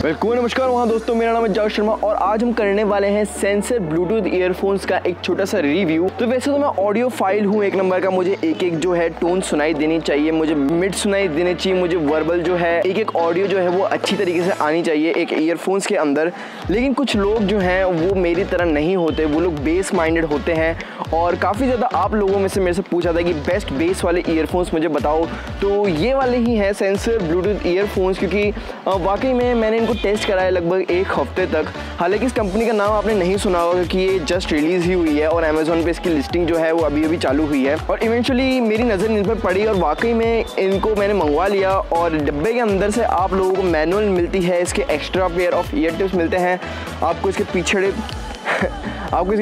नमस्कार वहाँ दोस्तों, मेरा नाम है जावेद शर्मा और आज हम करने वाले हैं सेंसर ब्लूटूथ ईयरफोन्स का एक छोटा सा रिव्यू। तो वैसे तो मैं ऑडियो फाइल हूँ एक नंबर का, मुझे एक जो है टोन सुनाई देनी चाहिए, मुझे मिड सुनाई देनी चाहिए, मुझे वर्बल जो है एक ऑडियो जो है वो अच्छी तरीके से आनी चाहिए एक ईयरफोन्स के अंदर। लेकिन कुछ लोग जो हैं वो मेरी तरह नहीं होते, वो लोग बेस माइंडेड होते हैं और काफ़ी ज़्यादा आप लोगों में से मेरे से पूछा था कि बेस्ट बेस वाले ईयरफोन्स मुझे बताओ, तो ये वाले ही हैं सेंसर ब्लूटूथ ईयरफोन्स। क्योंकि वाकई में मैंने इनको टेस्ट कराया लगभग एक हफ्ते तक। हालांकि इस कंपनी का नाम आपने नहीं सुना होगा क्योंकि ये जस्ट रिलीज़ ही हुई है और अमेज़ॉन पे इसकी लिस्टिंग जो है वो अभी चालू हुई है और इवेंचुअली मेरी नज़र इन पर पड़ी और वाकई में इनको मैंने मंगवा लिया। और डब्बे के अंदर से आप लोगों को मैनुअल मिलती है, इसके extra pair of year tips मिलते हैं, आपको इसके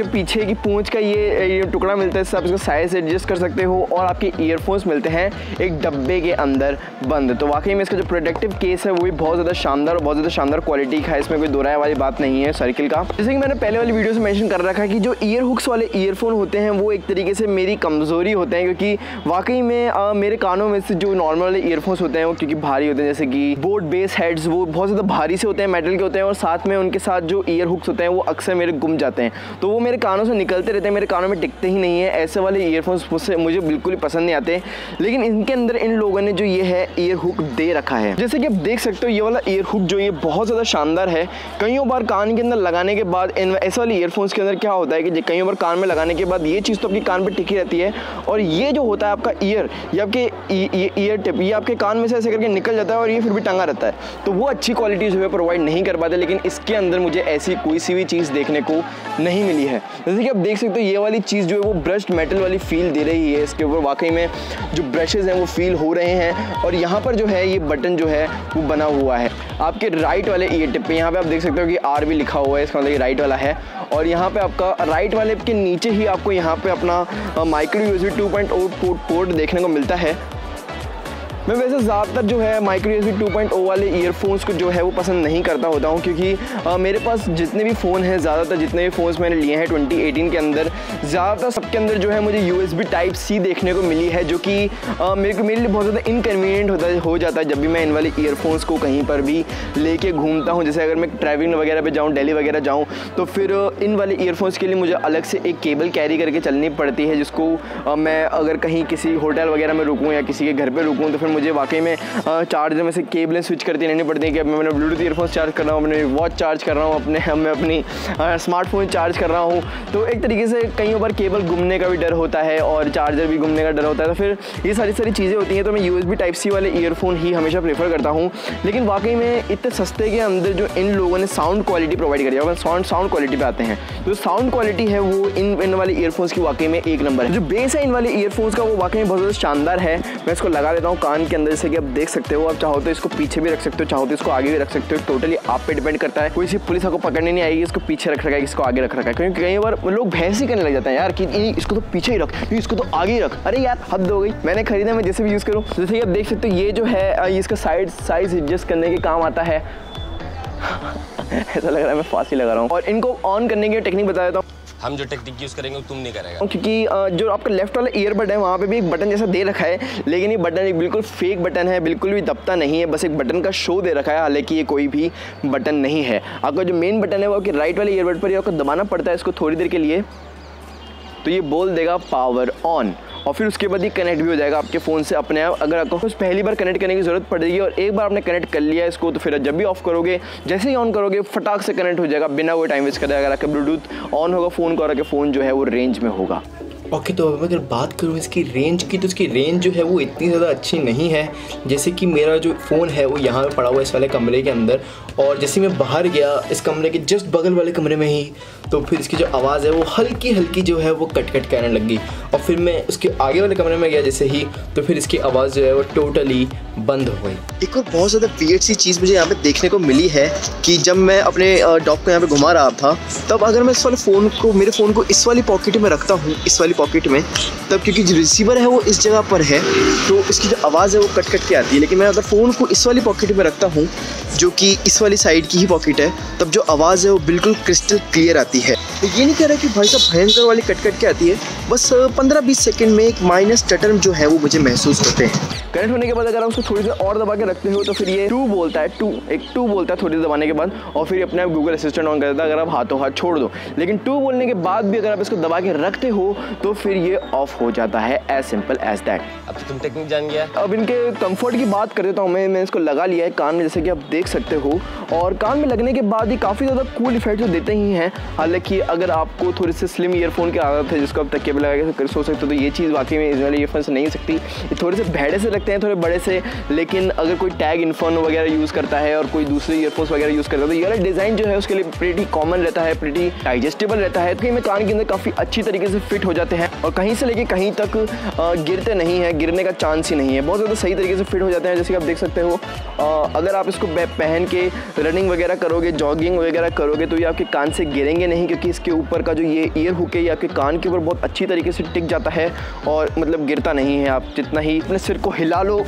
पीछे की पूंछ का ये टुकड़ा मिलता है, इससे आप इसको साइज एडजस्ट कर सकते हो और आपके ईयरफोन्स मिलते हैं एक डब्बे के अंदर बंद। तो वाकई में इसका जो प्रोटेक्टिव केस है वो भी बहुत ज़्यादा शानदार और बहुत ज़्यादा शानदार क्वालिटी का है, इसमें कोई दोहराए वाली बात नहीं है सर्किल का। जैसे कि मैंने पहले वाली वीडियो से मेंशन कर रखा है कि जो ईयर हुक्स वाले ईयरफोन होते हैं वो एक तरीके से मेरी कमज़ोरी होते हैं, क्योंकि वाकई में मेरे कानों में से जो नॉर्मल वाले ईयरफोन्स होते हैं वो क्योंकि भारी होते हैं, जैसे कि बोट बेस हेड्स वो बहुत ज़्यादा भारी से होते हैं, मेटल के होते हैं और साथ में उनके साथ जो ईयर हुक्स होते हैं वो अक्सर मेरे गुम जाते हैं, तो वो मेरे कानों से निकलते रहते हैं, मेरे कानों में टिकते ही नहीं है। ऐसे वाले ईयरफोन्स मुझे बिल्कुल ही पसंद नहीं आते। लेकिन इनके अंदर इन लोगों ने जो ये है ईयर हुक दे रखा है, जैसे कि आप देख सकते हो ये वाला ईयर हुक जो ये बहुत ज़्यादा शानदार है। कई बार कान के अंदर लगाने के बाद ऐसे वाले ईयरफोन्स के अंदर क्या होता है कि कई बार कान में लगाने के बाद ये चीज़ तो आपके कान पर टिकी रहती है और ये जो होता है आपका ईयर, ये आपके ईयर टिप ये आपके कान में से ऐसे करके निकल जाता है और ये फिर भी टंगा रहता है, तो वो अच्छी क्वालिटी जो है प्रोवाइड नहीं कर पाते। लेकिन इसके अंदर मुझे ऐसी कोई सी भी चीज़ देखने को नहीं मिली है। जैसे कि आप देख सकते हो ये वाली चीज़ जो है वो ब्रश्ड मेटल वाली फील दे रही है, इसके ऊपर वाकई में जो ब्रशेज़ हैं वो फील हो रहे हैं और यहाँ पर जो है ये बटन जो है वो बना हुआ है आपके राइट वाले ईयर टिप पे। यहाँ पे आप देख सकते हो कि आर भी लिखा हुआ है, इसका मतलब ये राइट वाला है और यहाँ पे आपका राइट वाले के नीचे ही आपको यहाँ पे अपना माइक्रो यूएसबी 2.0 पोर्ट देखने को मिलता है। मैं वैसे ज़्यादातर जो है माइक्रो यूएसबी 2.0 वाले ईयरफोन्स को जो है वो पसंद नहीं करता होता हूँ, क्योंकि मेरे पास जितने भी फ़ोन हैं, ज़्यादातर जितने भी फ़ोन्स मैंने लिए हैं 2018 के अंदर, ज़्यादातर सबके अंदर जो है मुझे USB Type-C देखने को मिली है, जो कि मेरे लिए बहुत ज़्यादा इनकन्वीनियंट हो जाता है जब भी मैं इन वाले ईयरफोन्स को कहीं पर भी लेके घूमता हूँ। जैसे अगर मैं ट्रैवलिंग वगैरह पर जाऊँ, दिल्ली वगैरह जाऊँ, तो फिर इन वाले ईयरफोन्स के लिए मुझे अलग से एक केबल कैरी करके चलनी पड़ती है, जिसको मैं अगर कहीं किसी होटल वगैरह में रुकूँ या किसी के घर पर रुकूँ तो फिर मुझे वाकई में चार्जर में से केबलें स्विच करती रहनी पड़ती है कि मैं ब्लूटूथ ईयरफोन्स चार्ज कर रहा हूँ, अपने वॉच चार्ज कर रहा हूँ, मैं अपनी स्मार्टफोन चार्ज कर रहा हूँ। तो एक तरीके से कई बार केबल गुमने का भी डर होता है और चार्जर भी गुमने का डर होता है, तो फिर ये सारी चीज़ें होती हैं। तो मैं USB Type-C वाले ईयरफोन ही हमेशा प्रेफर करता हूँ। लेकिन वाकई में इतने सस्ते के अंदर जो इन लोगों ने साउंड क्वालिटी प्रोवाइड करी है, साउंड क्वालिटी पे आते हैं, जो साउंड क्वालिटी है वो इन वाले ईयरफोन्स की वाकई में एक नंबर है। जो बेस है इन वाले ईयरफोन्स का वो वाकई में बहुत ज़्यादा शानदार है। मैं इसको लगा देता हूँ कान के अंदर, जैसे कि आप देख सकते हो। आप चाहो तो इसको पीछे भी रख सकते हो, चाहो तो इसको आगे भी रख सकते हो, टोटली आप पे डिपेंड करता है। कोई सी पुलिस आपको पकड़ने नहीं आएगी इसको पीछे रख रखा है, इसको आगे रख रखा है, क्योंकि कई बार लोग बहस ही करने लग जाते हैं यार कि इसको तो पीछे ही रख, इसको तो आगे ही रख। अरे यार हद हो गई, मैंने खरीदा, मैं जैसे भी यूज़ करूँ। जैसे कि आप देख सकते हो ये जो है इसका साइज एडजस्ट करने के काम आता है। ऐसा लग रहा है मैं फांसी लगा रहा हूँ। और इनको ऑन करने की टेक्निक बता देता हूँ। हम जो टेक्निक यूज़ करेंगे तुम नहीं करेगा, क्योंकि जो आपका लेफ्ट वाला ईयरबड है वहाँ पे भी एक बटन जैसा दे रखा है, लेकिन ये बटन एक बिल्कुल फेक बटन है, बिल्कुल भी दबता नहीं है, बस एक बटन का शो दे रखा है, हालांकि ये कोई भी बटन नहीं है। आपका जो मेन बटन है वो आपके राइट वाले ईयरबड पर ही आपको दबाना पड़ता है इसको थोड़ी देर के लिए, तो ये बोल देगा पावर ऑन और फिर उसके बाद ही कनेक्ट भी हो जाएगा आपके फ़ोन से अपने आप। अगर आपको कुछ पहली बार कनेक्ट करने की ज़रूरत पड़ेगी और एक बार आपने कनेक्ट कर लिया इसको, तो फिर जब भी ऑफ करोगे, जैसे ही ऑन करोगे, फटाक से कनेक्ट हो जाएगा बिना कोई टाइम वेस्ट करे। अगर आपका ब्लूटूथ ऑन होगा फ़ोन का और आपके फ़ोन जो है वो रेंज में होगा। ओके, तो अब अगर बात करूँ इसकी रेंज की, तो इसकी रेंज जो है वो इतनी ज़्यादा अच्छी नहीं है। जैसे कि मेरा जो फ़ोन है वो यहाँ पे पड़ा हुआ है इस वाले कमरे के अंदर, और जैसे मैं बाहर गया इस कमरे के जस्ट बगल वाले कमरे में ही, तो फिर इसकी जो आवाज़ है वो हल्की हल्की जो है वो कट कहने लग गई। और फिर मैं उसके आगे वाले कमरे में गया जैसे ही, तो फिर इसकी आवाज़ जो है वो टोटली बंद हो गई। एक और बहुत ज़्यादा वियर्ड सी चीज़ मुझे यहाँ पे देखने को मिली है कि जब मैं अपने डॉग को यहाँ पे घुमा रहा था, तब अगर मैं इस वाले फ़ोन को, मेरे फ़ोन को इस वाली पॉकेट में रखता हूँ, इस वाली पॉकेट में, तब क्योंकि जो रिसीवर है वो इस जगह पर है तो इसकी जो आवाज़ है वो कट के आती है। लेकिन मैं अगर फ़ोन को इस वाली पॉकेट में रखता हूँ, जो कि इस वाली साइड की ही पॉकेट है, तब जो आवाज़ है वो बिल्कुल क्रिस्टल क्लियर आती है। ये नहीं कह रहा कि भाई साहब भयंकर वाली कट के आती है, बस 15-20 सेकंड में एक माइनस स्टटर जो है वो मुझे महसूस होते हैं। कनेक्ट होने के बाद अगर आप उसको थोड़ी देर और दबा के रखते हो तो फिर ये 2 बोलता है, 2 बोलता है थोड़ी देर दबाने के बाद, और फिर अपने आप गूगल असिस्टेंट ऑन कर देता है अगर आप हाथों हाथ छोड़ दो। लेकिन 2 बोलने के बाद भी अगर आप इसको दबा के रखते हो तो फिर ये ऑफ हो जाता है, एज सिंपल एज दैट। अब तो तुम टेक्निक जान गया। अब इनके कंफर्ट की बात कर देता हूँ मैं इसको लगा लिया है कान में, जैसे कि आप देख सकते हो, और कान में लगने के बाद ये काफ़ी ज़्यादा कूल इफेक्ट तो देते ही हैं। हालांकि अगर आपको थोड़ी सी स्लिम ईयरफोन की आदत है जिसको आप तकिए पे लगा के सो सकते हो, तो ये चीज़ वाकई में इस वाले ईयरफोन से नहीं सकती। ये थोड़े से भेड़े से लगते हैं, थोड़े बड़े से, लेकिन अगर कोई टैग इनफोन वगैरह यूज़ करता है और कोई दूसरे ईयरफोन्स वगैरह यूज़ करता है तो ये वाला डिज़ाइन जो है उसके लिए प्रीटी कॉमन रहता है, प्रीटी डाइजेस्टेबल रहता है, तो कहीं में कान के अंदर काफ़ी अच्छी तरीके से फिट हो जाते हैं और कहीं से लेके कहीं तक गिरते नहीं हैं, गिरने का चांस ही नहीं है, बहुत ज़्यादा सही तरीके से फिट हो जाते हैं। जैसे कि आप देख सकते हो, अगर आप इसको पहन के रनिंग वगैरह करोगे, जॉगिंग वगैरह करोगे तो ये आपके कान से गिरेंगे नहीं, क्योंकि इसके ऊपर का जो ये ईयर हुक है ये आपके कान के ऊपर बहुत अच्छी तरीके से टिक जाता है और मतलब गिरता नहीं है। आप जितना ही अपने सिर को हिला लो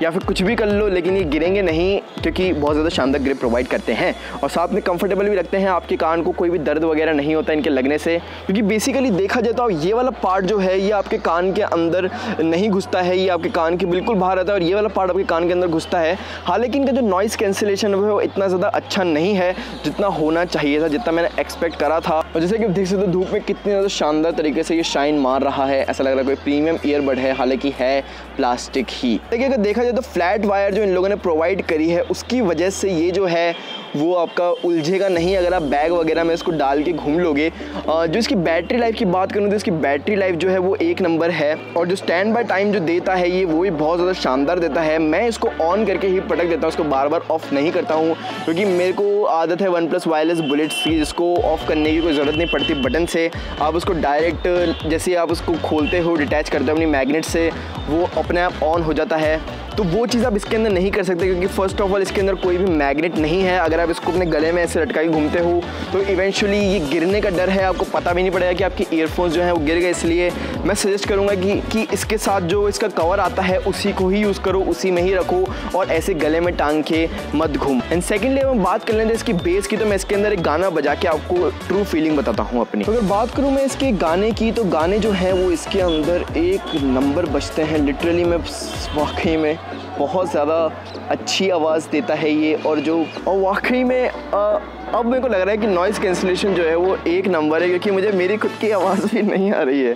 या फिर कुछ भी कर लो, लेकिन ये गिरेंगे नहीं क्योंकि बहुत ज़्यादा शानदार ग्रिप प्रोवाइड करते हैं और साथ में कंफर्टेबल भी रखते हैं। आपके कान को कोई भी दर्द वगैरह नहीं होता इनके लगने से, क्योंकि बेसिकली देखा जाए तो ये वाला पार्ट जो है ये आपके कान के अंदर नहीं घुसता है, ये आपके कान के बिल्कुल बाहर आता है और ये वाला पार्ट आपके कान के अंदर घुसता है। हालांकि इनका जो नॉइज़ कैंसिलेशन है वो इतना ज़्यादा अच्छा नहीं है जितना होना चाहिए था, जितना मैंने एक्सपेक्ट करा था। और जैसे कि आप देख सकते हो धूप में कितनी ज़्यादा शानदार तरीके से ये शाइन मार रहा है, ऐसा लग रहा है कोई प्रीमियम ईयरबड है, हालांकि है प्लास्टिक ही। लेकिन अगर देखा जाए तो फ्लैट वायर जो इन लोगों ने प्रोवाइड करी है उसकी वजह से ये जो है वो आपका उलझेगा नहीं अगर आप बैग वगैरह में इसको डाल के घूम लोगे। जो इसकी बैटरी लाइफ की बात करूँ तो इसकी बैटरी लाइफ जो है वो 1 नंबर है और जो स्टैंड बाय टाइम जो देता है ये वो भी बहुत ज़्यादा शानदार देता है। मैं इसको ऑन करके ही पटक देता हूँ, इसको बार बार ऑफ नहीं करता हूँ क्योंकि मेरे को आदत है OnePlus वायरलेस बुलेट्स की, जिसको ऑफ करने की कोई ज़रूरत नहीं पड़ती। बटन से आप उसको डायरेक्ट जैसे आप उसको खोलते हो, डिटैच करते हो अपनी मैग्नेट से, वो अपने आप ऑन हो जाता है। तो वो चीज़ आप इसके अंदर नहीं कर सकते क्योंकि फर्स्ट ऑफ ऑल इसके अंदर कोई भी मैग्नेट नहीं है। अगर आप इसको अपने गले में ऐसे लटका के घूमते हो तो इवेंचुअली ये गिरने का डर है, आपको पता भी नहीं पड़ेगा कि आपके ईयरफोन्स जो हैं वो गिर गए। इसलिए मैं सजेस्ट करूँगा कि इसके साथ जो इसका कवर आता है उसी को ही यूज़ करो, उसी में ही रखो और ऐसे गले में टांग के मत घूम। एंड सेकेंडली हम बात कर लेते हैं इसकी बेस की, तो मैं इसके अंदर एक गाना बजा के आपको ट्रू फीलिंग बताता हूँ अपनी। तो अगर बात करूँ मैं इसके गाने की तो गाने जो हैं वो इसके अंदर 1 नंबर बजते हैं। लिटरली मैं वाकई में बहुत ज़्यादा अच्छी आवाज़ देता है ये, और वाकई में अब मेरे को लग रहा है कि नॉइज़ कैंसिलेशन जो है वो 1 नंबर है, क्योंकि मुझे मेरी खुद की आवाज़ भी नहीं आ रही है,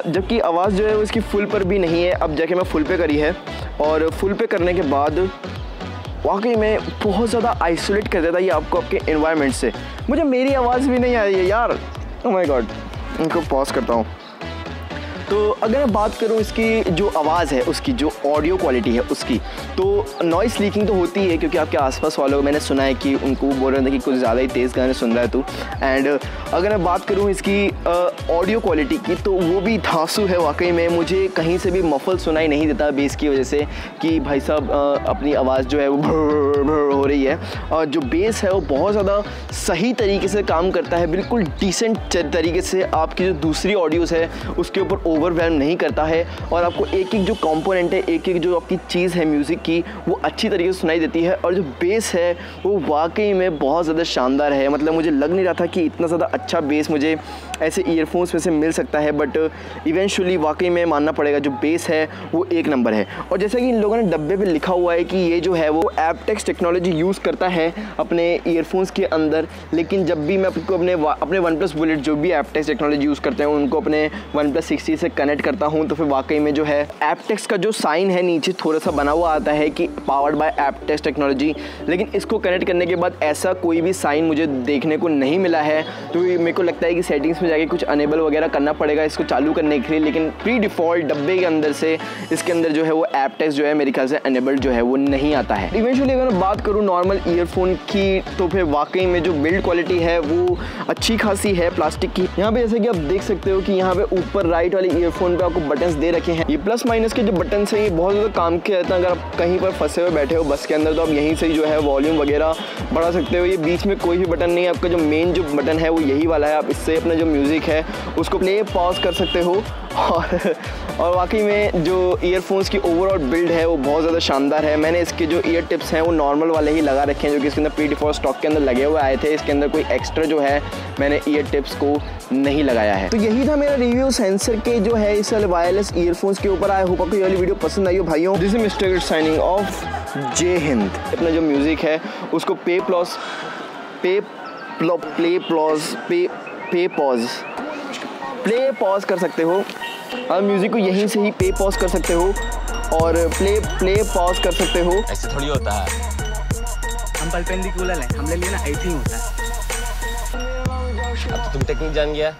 जबकि आवाज़ जो है वो इसकी फुल पर भी नहीं है। अब जाके मैं फुल पे करी है और फुल पे करने के बाद वाकई में बहुत ज़्यादा आइसोलेट कर देता है ये आपको आपके एनवायरनमेंट से। मुझे मेरी आवाज़ भी नहीं आ रही है यार, ओह माय गॉड। इनको पॉज करता हूँ। तो अगर मैं बात करूँ इसकी जो आवाज़ है, उसकी जो ऑडियो क्वालिटी है उसकी, तो नॉइस लीकिंग तो होती है क्योंकि आपके आसपास वालों को मैंने सुना है कि उनको बोल रहे थे कि कुछ ज़्यादा ही तेज़ गाने सुन रहा है तू। एंड अगर मैं बात करूँ इसकी ऑडियो क्वालिटी की तो वो भी धांसू है वाकई में। मुझे कहीं से भी मफल सुनाई नहीं देता बेस की वजह से कि भाई साहब अपनी आवाज़ जो है वो भर भर हो रही है। और जो बेस है वो बहुत ज़्यादा सही तरीके से काम करता है, बिल्कुल डिसेंट तरीके से आपकी जो दूसरी ऑडियोज़ है उसके ऊपर ओवरवेल्म नहीं करता है और आपको एक एक जो कंपोनेंट है, एक एक जो आपकी चीज़ है म्यूज़िक की, वो अच्छी तरीके से सुनाई देती है। और जो बेस है वो वाकई में बहुत ज़्यादा शानदार है। मतलब मुझे लग नहीं रहा था कि इतना ज़्यादा अच्छा बेस मुझे ऐसे ईयरफोन्स में से मिल सकता है, बट इवेंचुअली वाकई में मानना पड़ेगा जो बेस है वो 1 नंबर है। और जैसे कि इन लोगों ने डब्बे पे लिखा हुआ है कि ये जो है वो एप्टेक्स टेक्नोलॉजी यूज़ करता है अपने ईयरफोन्स के अंदर, लेकिन जब भी मैं आपको अपने OnePlus बुलेट जो भी एप्टेक्स टेक्नोलॉजी यूज़ करते हैं उनको अपने OnePlus 6T से कनेक्ट करता हूँ तो फिर वाकई में जो है एप्टेक्स का जो साइन है नीचे थोड़ा सा बना हुआ आता है कि पावर्ड बाय एप्टेक्स टेक्नोलॉजी, लेकिन इसको कनेक्ट करने के बाद ऐसा कोई भी साइन मुझे देखने को नहीं मिला है। तो मेरे को लगता है कि सेटिंग्स में जाके कुछ अनेबल वगैरह करना पड़ेगा इसको चालू करने के लिए, लेकिन प्री डिफ़ॉल्ट डब्बे के अंदर से इसके अंदर जो है वो एप्टेक्स जो है मेरे ख्याल से अनेबल्ड जो है वो नहीं आता है। इवेंचुअली अगर मैं बात करूँ नॉर्मल ईयरफोन की तो फिर वाकई में जो बिल्ड क्वालिटी है वो अच्छी खासी है प्लास्टिक की। यहाँ पे जैसे कि आप देख सकते हो कि यहाँ पे ऊपर राइट वाले ईयरफोन पे आपको बटन्स दे रखे हैं। ये प्लस माइनस के जो बटन्स हैं ये बहुत ज़्यादा काम के रहते हैं। अगर आप कहीं पर फंसे हुए बैठे हो बस के अंदर तो आप यहीं से ही जो है वॉल्यूम वगैरह बढ़ा सकते हो। ये बीच में कोई भी बटन नहीं है, आपका जो मेन जो बटन है वो यही वाला है। आप इससे अपना जो म्यूज़िक है उसको प्ले पॉज कर सकते हो। और वाकई में जो ईयरफोन्स की ओवरऑल बिल्ड है वो बहुत ज़्यादा शानदार है। मैंने इसके जो ईयर टिप्स हैं वो नॉर्मल वाले ही लगा रखे हैं जो कि इसके अंदर प्री डिफॉल्ट स्टॉक के अंदर लगे हुए आए थे। इसके अंदर कोई एक्स्ट्रा जो है मैंने ईयर टिप्स को नहीं लगाया है। तो यही था मेरा रिव्यू सेंसर के जो है इस वाले वायरलेस ईयरफोन्स के ऊपर। आई होप आपको ये वाली वीडियो पसंद आई हो भाइयों। This is mister Git signing off. Jai Hind. अपना जो म्यूज़िक है उसको पे पॉज कर सकते हो। आप म्यूज़िक को यहीं से ही पे पॉज कर सकते हो और प्ले पॉज कर सकते हो। ऐसे थोड़ी होता है। हम परपेंडिकुलर हैं, हम ले लेना 18 होता है। अब तो तुम टेक्निक जान गया।